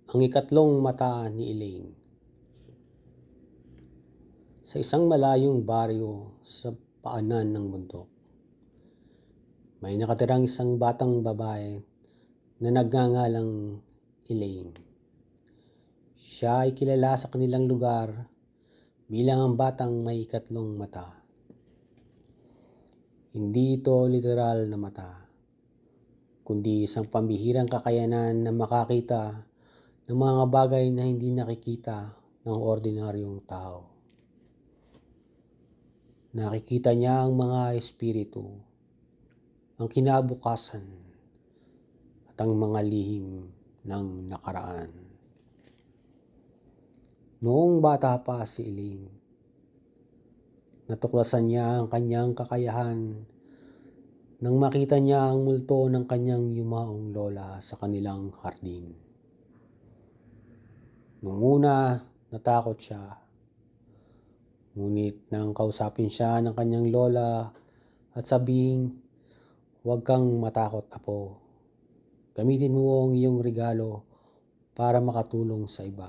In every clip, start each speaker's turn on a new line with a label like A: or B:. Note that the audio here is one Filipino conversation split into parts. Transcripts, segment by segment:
A: Ang ikatlong mata ni Elaine. Sa isang malayong baryo sa paanan ng bundok, may nakatirang isang batang babae na nagngangalang Elaine. Siya ay kilala sa kanilang lugar bilang ang batang may ikatlong mata. Hindi ito literal na mata, kundi isang pambihirang kakayanan na makakita ng mga bagay na hindi nakikita ng ordinaryong tao. Nakikita niya ang mga espiritu, ang kinabukasan, at ang mga lihim ng nakaraan. Noong bata pa si Elaine, natuklasan niya ang kanyang kakayahan nang makita niya ang multo ng kanyang yumaong lola sa kanilang hardin. Noong una, natakot siya. Ngunit nang kausapin siya ng kanyang lola at sabihin, "Huwag kang matakot, apo. Gamitin mo ang iyong regalo para makatulong sa iba."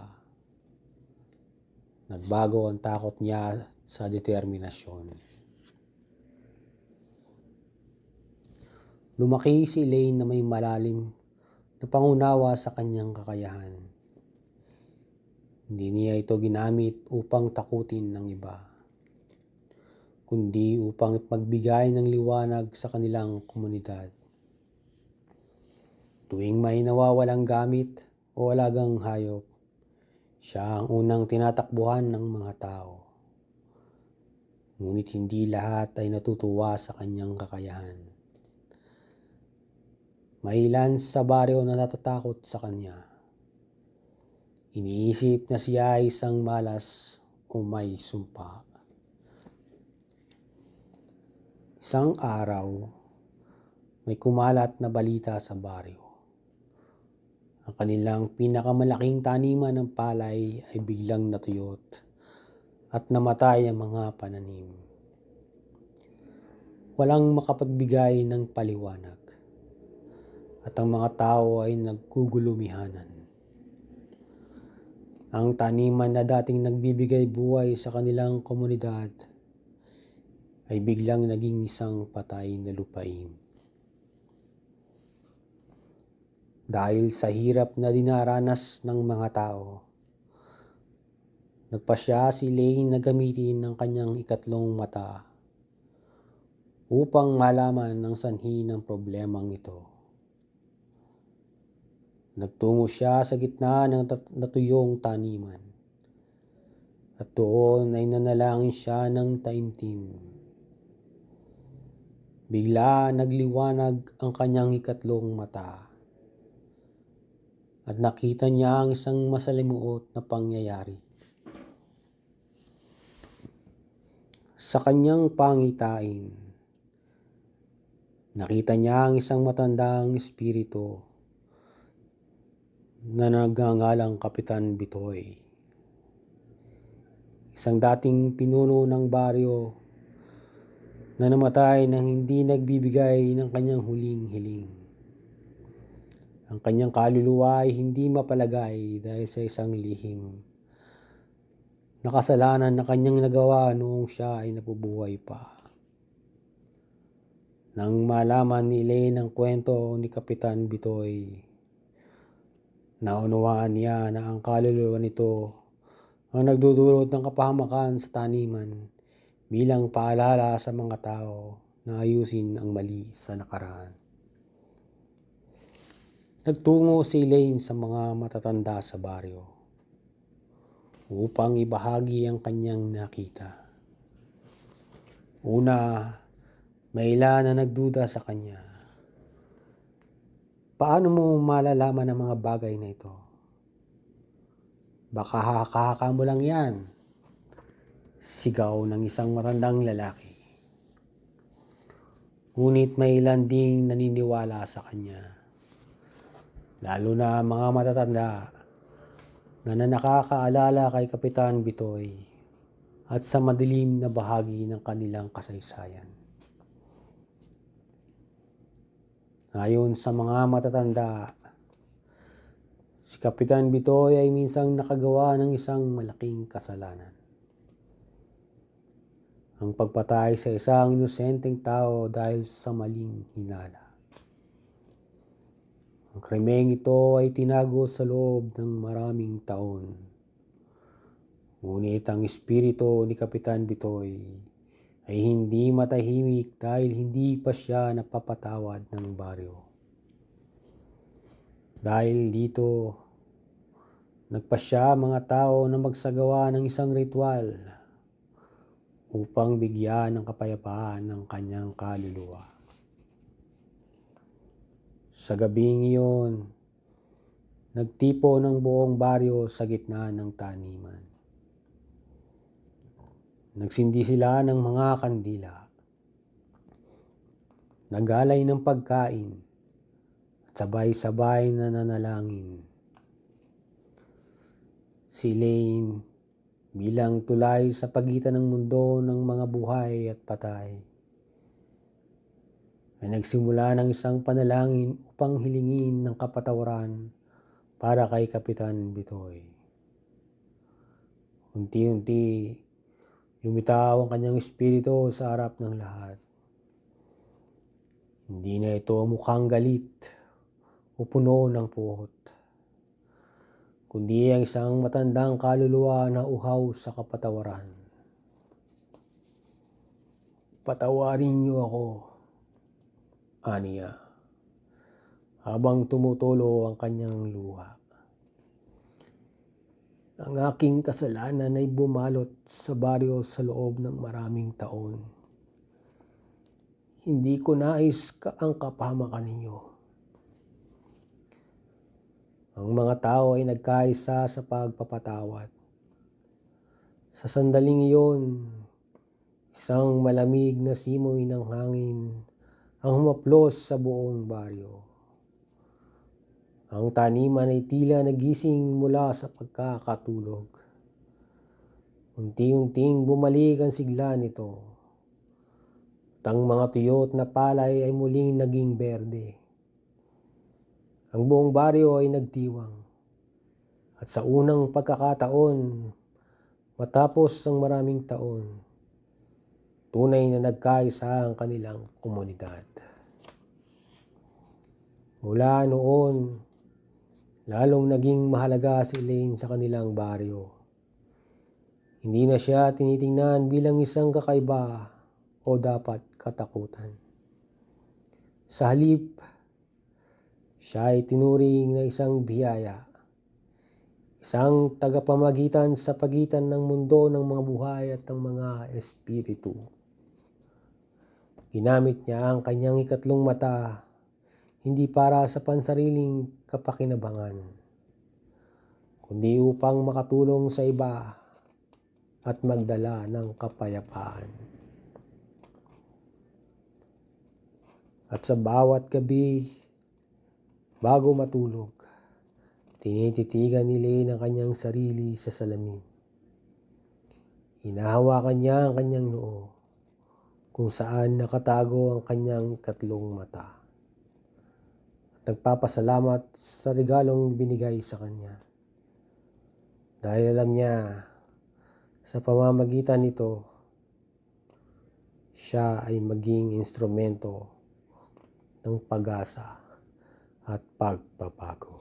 A: Nagbago ang takot niya sa determinasyon. Lumaki si Elaine na may malalim na pangunawa sa kanyang kakayahan. Hindi niya ito ginamit upang takutin ng iba, kundi upang ipagbigay ng liwanag sa kanilang komunidad. Tuwing may nawawalang gamit o alagang hayop, siya ang unang tinatakbuhan ng mga tao. Ngunit hindi lahat ay natutuwa sa kanyang kakayahan. May ilan sa baryo na natatakot sa kanya. Iniisip na siya ay isang malas o may sumpa. Isang araw, may kumalat na balita sa baryo. Ang kanilang pinakamalaking taniman ng palay ay biglang natuyot at namatay ang mga pananim. Walang makapagbigay ng paliwanag at ang mga tao ay nagkugulumihanan. Ang taniman na dating nagbibigay buhay sa kanilang komunidad ay biglang naging isang patay na lupain. Dahil sa hirap na dinaranas ng mga tao, nagpasya si Elaine na gamitin ang kanyang ikatlong mata upang malaman ang sanhi ng problemang ito. Nagtungo siya sa gitna ng natuyong taniman at doon ay nanalangin siya ng taimtim. Bigla nagliwanag ang kanyang ikatlong mata at nakita niya ang isang masalimuot na pangyayari. Sa kanyang pangitain, nakita niya ang isang matandang espiritu na nagngangalang Kapitan Bitoy. Isang dating pinuno ng baryo na namatay nang hindi nagbibigay ng kanyang huling hiling. Ang kanyang kaluluwa ay hindi mapalagay dahil sa isang lihim na kasalanan na kanyang nagawa noong siya ay nabubuhay pa. Nang malaman ni Elaine ang kwento ni Kapitan Bitoy, naunawaan niya na ang kaluluwa nito ang nagdudulot ng kapahamakan sa taniman bilang paalala sa mga tao na ayusin ang mali sa nakaraan. Nagtungo si Elaine sa mga matatanda sa baryo upang ibahagi ang kanyang nakita. Una, may ilan na nagduda sa kanya. Paano mo malalaman ang mga bagay na ito? Baka haka-haka mo lang yan. Sigaw ng isang matandang lalaki. Ngunit may ilan ding naniniwala sa kanya. Lalo na mga matatanda na nakakaalala kay Kapitan Bitoy at sa madilim na bahagi ng kanilang kasaysayan. Ayon sa mga matatanda, Si Kapitan Bitoy ay minsang nakagawa ng isang malaking kasalanan. Ang pagpatay sa isang inosenteng tao dahil sa maling hinala. Ang krimeng ito ay tinago sa loob ng maraming taon. Ngunit ang espiritu ni Kapitan Bitoy ay hindi matahimik dahil hindi pa siya napapatawad ng baryo. Dahil dito, nagpasya mga tao na magsagawa ng isang ritual upang bigyan ng kapayapaan ng kanyang kaluluwa. Sa gabing iyon, nagtipo ng buong baryo sa gitna ng taniman. Nagsindi sila ng mga kandila, nagalay ng pagkain, at sabay-sabay na nanalangin. Si Elaine, bilang tulay sa pagitan ng mundo ng mga buhay at patay, ay nagsimula ng isang panalangin upang hilingin ng kapatawaran para kay Kapitan Bitoy. Unti-unti, lumitaw ang kanyang espiritu sa harap ng lahat. Hindi na ito mukhang galit o puno ng puot, kundi ang isang matandang kaluluwa na uhaw sa kapatawaran. Patawarin niyo ako, aniya, habang tumutulo ang kanyang luha. Ang aking kasalanan ay bumalot sa baryo sa loob ng maraming taon. Hindi ko nais ang kapahamakan ninyo. Ang mga tao ay nagkaisa sa pagpapatawad. Sa sandaling iyon, isang malamig na simoy ng hangin ang humaplos sa buong baryo. Ang taniman ay tila nagising mula sa pagkakatulog. Unti-unting bumalik ang sigla nito. At ang mga tuyot na palay ay muling naging berde. Ang buong baryo ay nagdiwang. At sa unang pagkakataon, matapos ang maraming taon, tunay na nagkaisa ang kanilang komunidad. Mula noon, lalong naging mahalaga si Elaine sa kanilang baryo. Hindi na siya tinitingnan bilang isang kakaiba o dapat katakutan. Sa halip, siya ay tinuring na isang biyaya, isang tagapamagitan sa pagitan ng mundo ng mga buhay at ng mga espiritu. Ginamit niya ang kanyang ikatlong mata hindi para sa pansariling kapakinabangan, kundi upang makatulong sa iba at magdala ng kapayapaan. At sa bawat gabi, bago matulog, tinititigan ni Elaine ang kanyang sarili sa salamin. Hinahawakan niya ang kanyang noo, kung saan nakatago ang kanyang ikatlong mata. At nagpapasalamat sa regalong binigay sa kanya. Dahil alam niya, sa pamamagitan nito, siya ay maging instrumento ng pag-asa at pagbabago.